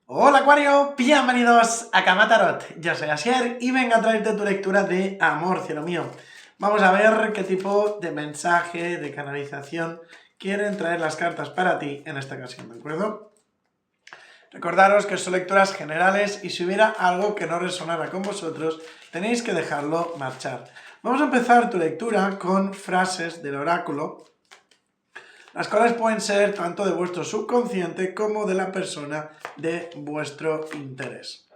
Hola Acuario, bienvenidos a Cama Tarot. Yo soy Asier y vengo a traerte tu lectura de amor, cielo mío. Vamos a ver qué tipo de mensaje, de canalización quieren traer las cartas para ti en esta ocasión, ¿de acuerdo? Recordaros que son lecturas generales y si hubiera algo que no resonara con vosotros, tenéis que dejarlo marchar. Vamos a empezar tu lectura con frases del oráculo, las cuales pueden ser tanto de vuestro subconsciente como de la persona de vuestro interés.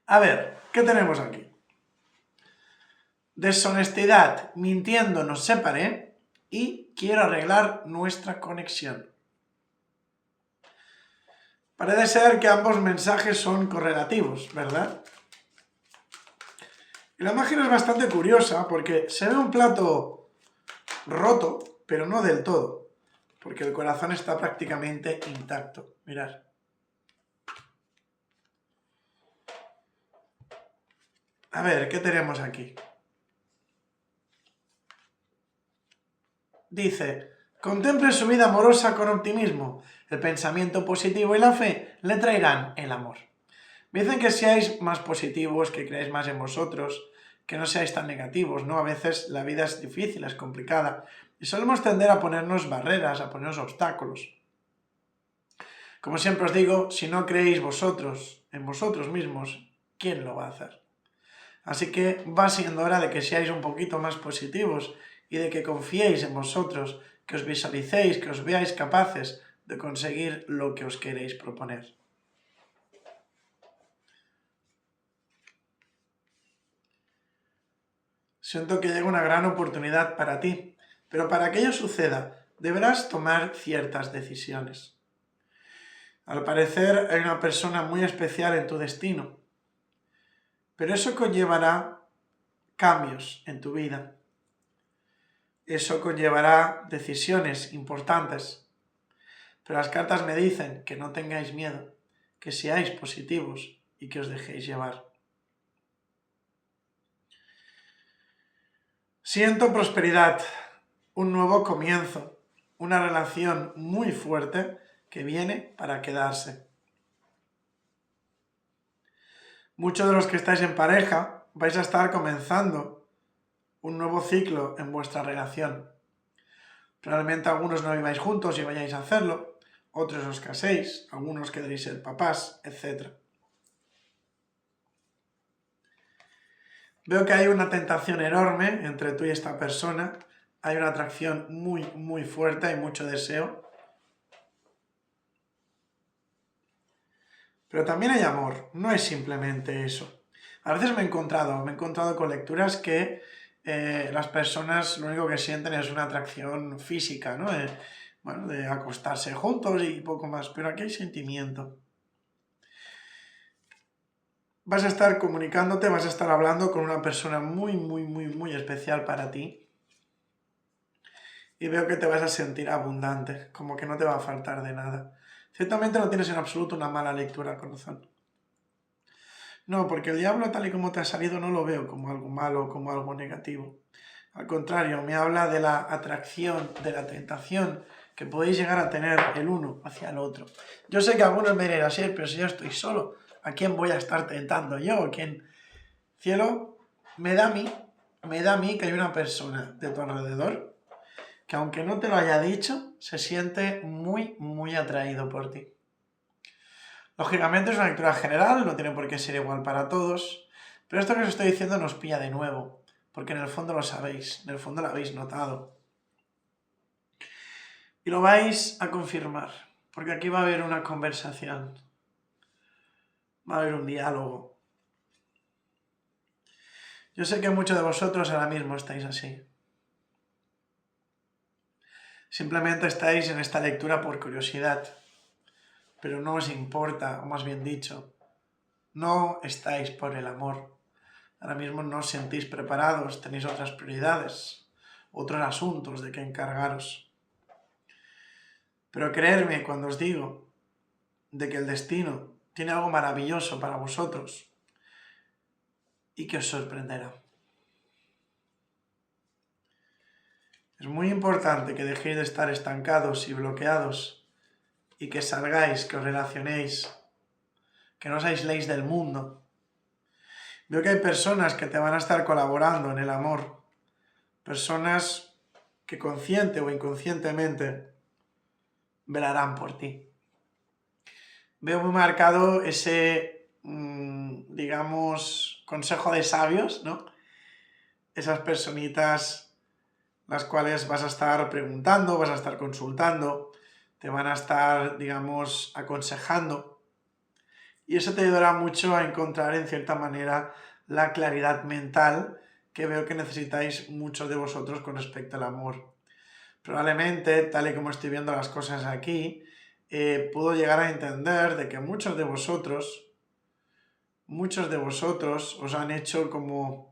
A ver, ¿qué tenemos aquí? Deshonestidad, mintiendo nos separé y quiero arreglar nuestra conexión. Parece ser que ambos mensajes son correlativos, ¿verdad? Y la imagen es bastante curiosa porque se ve un plato roto, pero no del todo, porque el corazón está prácticamente intacto. Mirad. A ver, ¿qué tenemos aquí? Dice, contemple su vida amorosa con optimismo. El pensamiento positivo y la fe le traerán el amor. Me dicen que seáis más positivos, que creáis más en vosotros, que no seáis tan negativos, ¿no? A veces la vida es difícil, es complicada, y solemos tender a ponernos barreras, a ponernos obstáculos. Como siempre os digo, si no creéis vosotros, en vosotros mismos, ¿quién lo va a hacer? Así que va siendo hora de que seáis un poquito más positivos y de que confiéis en vosotros, que os visualicéis, que os veáis capaces de conseguir lo que os queréis proponer. Siento que llega una gran oportunidad para ti, pero para que ello suceda, deberás tomar ciertas decisiones. Al parecer hay una persona muy especial en tu destino, pero eso conllevará cambios en tu vida. Eso conllevará decisiones importantes. Pero las cartas me dicen que no tengáis miedo, que seáis positivos y que os dejéis llevar. Siento prosperidad, un nuevo comienzo, una relación muy fuerte que viene para quedarse. Muchos de los que estáis en pareja vais a estar comenzando un nuevo ciclo en vuestra relación. Probablemente algunos no viváis juntos y vayáis a hacerlo, otros os caséis, algunos queréis ser papás, etc. Veo que hay una tentación enorme entre tú y esta persona, hay una atracción muy fuerte, hay mucho deseo. Pero también hay amor, no es simplemente eso. A veces me he encontrado con lecturas que las personas lo único que sienten es una atracción física, ¿no? Bueno, de acostarse juntos y poco más, pero aquí hay sentimiento. Vas a estar comunicándote, vas a estar hablando con una persona muy especial para ti. Y veo que te vas a sentir abundante, como que no te va a faltar de nada. Ciertamente no tienes en absoluto una mala lectura, corazón. No, porque el diablo tal y como te ha salido no lo veo como algo malo, como algo negativo. Al contrario, me habla de la atracción, de la tentación que podéis llegar a tener el uno hacia el otro. Yo sé que algunos me dirán así, pero si yo estoy solo, ¿a quién voy a estar tentando yo? ¿A quién? Cielo, me da a mí que hay una persona de tu alrededor que aunque no te lo haya dicho, se siente muy atraído por ti. Lógicamente es una lectura general, no tiene por qué ser igual para todos, pero esto que os estoy diciendo nos pilla de nuevo, porque en el fondo lo sabéis, en el fondo lo habéis notado. Y lo vais a confirmar, porque aquí va a haber una conversación, va a haber un diálogo. Yo sé que muchos de vosotros ahora mismo estáis así. Simplemente estáis en esta lectura por curiosidad, pero no os importa, o más bien dicho, no estáis por el amor. Ahora mismo no os sentís preparados, tenéis otras prioridades, otros asuntos de que encargaros. Pero creedme cuando os digo de que el destino tiene algo maravilloso para vosotros y que os sorprenderá. Es muy importante que dejéis de estar estancados y bloqueados y que salgáis, que os relacionéis, que no os aisléis del mundo. Veo que hay personas que te van a estar colaborando en el amor, personas que consciente o inconscientemente velarán por ti. Veo muy marcado ese, digamos, consejo de sabios, ¿no? Esas personitas las cuales vas a estar preguntando, vas a estar consultando, te van a estar, digamos, aconsejando. Y eso te ayudará mucho a encontrar, en cierta manera, la claridad mental que veo que necesitáis muchos de vosotros con respecto al amor. Probablemente, tal y como estoy viendo las cosas aquí, puedo llegar a entender de que muchos de vosotros os han hecho como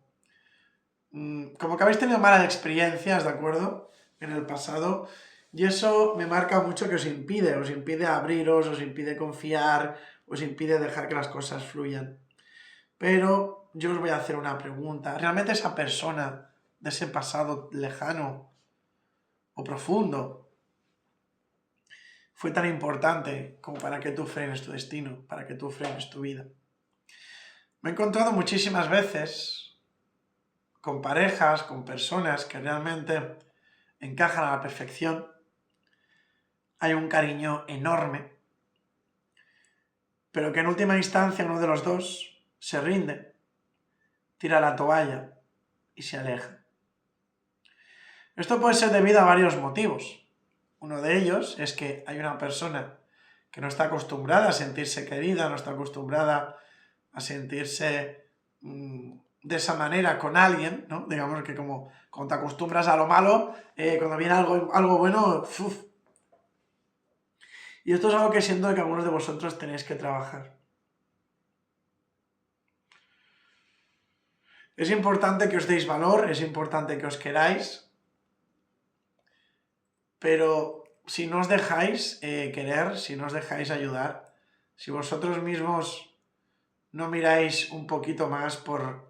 que habéis tenido malas experiencias, ¿de acuerdo? En el pasado, y eso me marca mucho que os impide abriros, os impide confiar, os impide dejar que las cosas fluyan. Pero yo os voy a hacer una pregunta. ¿Realmente esa persona de ese pasado lejano o profundo fue tan importante como para que tú frenes tu destino, para que tú frenes tu vida? Me he encontrado muchísimas veces con parejas, con personas que realmente encajan a la perfección, hay un cariño enorme, pero que en última instancia uno de los dos se rinde, tira la toalla y se aleja. Esto puede ser debido a varios motivos. Uno de ellos es que hay una persona que no está acostumbrada a sentirse querida, no está acostumbrada a sentirse de esa manera con alguien, ¿no? Digamos que como cuando te acostumbras a lo malo, cuando viene algo bueno, ¡uf! Y esto es algo que siento que algunos de vosotros tenéis que trabajar. Es importante que os deis valor, es importante que os queráis, pero si no os dejáis querer, si no os dejáis ayudar, si vosotros mismos no miráis un poquito más por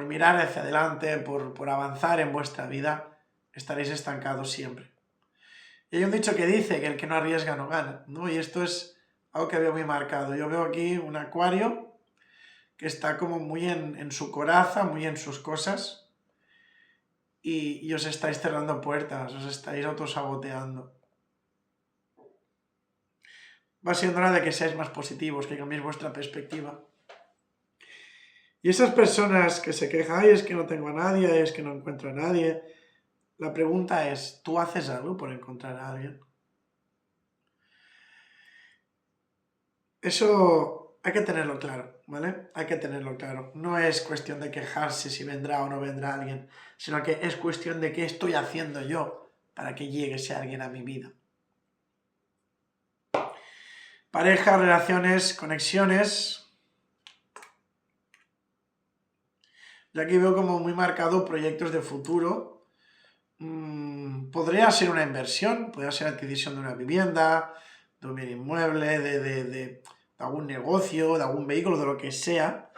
mirar hacia adelante, por avanzar en vuestra vida, estaréis estancados siempre. Y hay un dicho que dice que el que no arriesga no gana, ¿no? Y esto es algo que veo muy marcado. Yo veo aquí un acuario que está como muy en su coraza, muy en sus cosas, y os estáis cerrando puertas, os estáis autosaboteando. Va siendo hora de que seáis más positivos, que cambiéis vuestra perspectiva. Y esas personas que se quejan, ay, es que no tengo a nadie, es que no encuentro a nadie, la pregunta es, ¿tú haces algo por encontrar a alguien? Eso hay que tenerlo claro, ¿vale? Hay que tenerlo claro. No es cuestión de quejarse si vendrá o no vendrá alguien, sino que es cuestión de qué estoy haciendo yo para que llegue ese alguien a mi vida. Pareja, relaciones, conexiones. Yo aquí veo como muy marcado proyectos de futuro. Podría ser una inversión, podría ser adquisición de una vivienda, de un bien inmueble, de algún negocio, de algún vehículo, de lo que sea.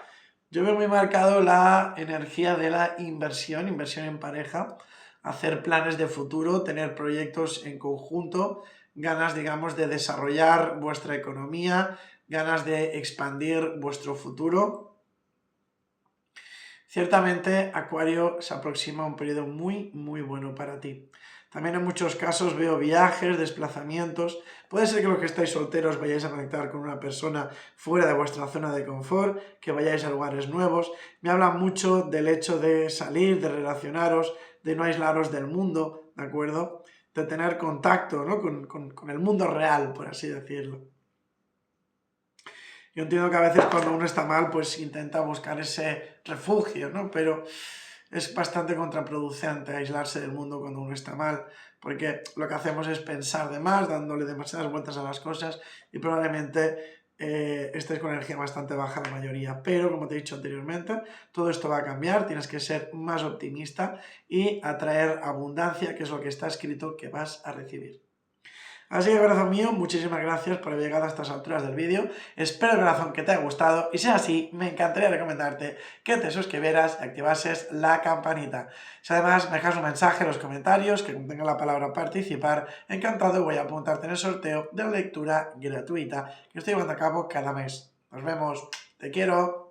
Yo veo muy marcado la energía de la inversión en pareja, hacer planes de futuro, tener proyectos en conjunto, ganas, digamos, de desarrollar vuestra economía, ganas de expandir vuestro futuro. Ciertamente, Acuario se aproxima a un periodo muy, muy bueno para ti. También en muchos casos veo viajes, desplazamientos. Puede ser que los que estáis solteros vayáis a conectar con una persona fuera de vuestra zona de confort, que vayáis a lugares nuevos. Me habla mucho del hecho de salir, de relacionaros, de no aislaros del mundo, ¿de acuerdo? De tener contacto, ¿no? con el mundo real, por así decirlo. Yo entiendo que a veces cuando uno está mal, pues intenta buscar ese refugio, ¿no? Pero es bastante contraproducente aislarse del mundo cuando uno está mal, porque lo que hacemos es pensar de más, dándole demasiadas vueltas a las cosas y probablemente estés con energía bastante baja la mayoría. Pero, como te he dicho anteriormente, todo esto va a cambiar, tienes que ser más optimista y atraer abundancia, que es lo que está escrito que vas a recibir. Así que, corazón mío, muchísimas gracias por haber llegado a estas alturas del vídeo. Espero, corazón, que te haya gustado. Y si es así, me encantaría recomendarte que te suscribieras y activases la campanita. Si además me dejas un mensaje en los comentarios que contenga la palabra participar, encantado voy a apuntarte en el sorteo de la lectura gratuita que estoy llevando a cabo cada mes. Nos vemos. Te quiero.